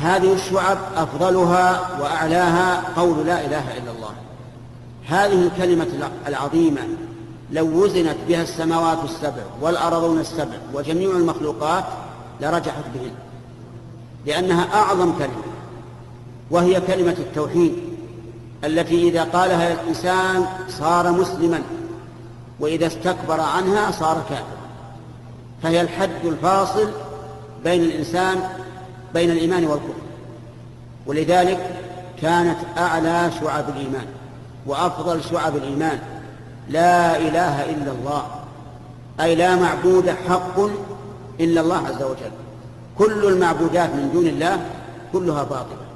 هذه الشعب أفضلها وأعلاها قول لا إله إلا الله. هذه الكلمة العظيمة لو وزنت بها السماوات السبع والأرضون السبع وجميع المخلوقات لرجحت بهن، لأنها أعظم كلمة، وهي كلمة التوحيد التي إذا قالها الإنسان صار مسلما، وإذا استكبر عنها صار كافرا. فهي الحد الفاصل بين الإنسان بين الإيمان والكفر. ولذلك كانت أعلى شعب الإيمان وأفضل شعب الإيمان لا إله إلا الله، أي لا معبود حق إلا الله عز وجل. كل المعبودات من دون الله كلها باطلة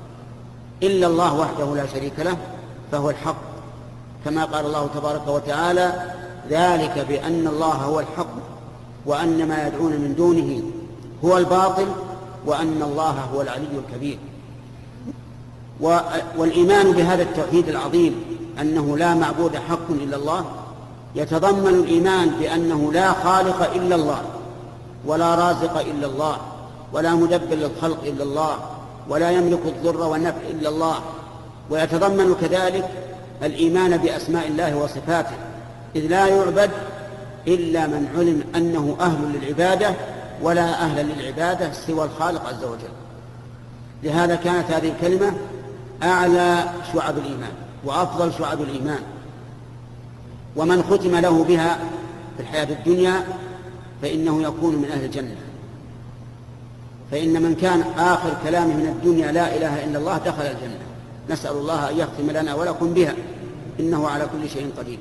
إلا الله وحده لا شريك له فهو الحق، كما قال الله تبارك وتعالى: ذلك بأن الله هو الحق وأن ما يدعون من دونه هو الباطل وأن الله هو العلي الكبير. والإيمان بهذا التوحيد العظيم أنه لا معبود حق إلا الله يتضمن الإيمان بأنه لا خالق إلا الله، ولا رازق إلا الله، ولا مدبر للخلق إلا الله، ولا يملك الضر والنفع إلا الله. ويتضمن كذلك الإيمان بأسماء الله وصفاته، إذ لا يعبد إلا من علم أنه أهل للعبادة، ولا أهل للعبادة سوى الخالق عز وجل. لهذا كانت هذه الكلمة أعلى شعب الإيمان وأفضل شعب الإيمان، ومن ختم له بها في الحياة الدنيا فإنه يكون من أهل الجنة. فإن من كان آخر كلامه من الدنيا لا إله إلا الله دخل الجنة. نسأل الله أن يختم لنا ولكم بها، إنه على كل شيء قدير.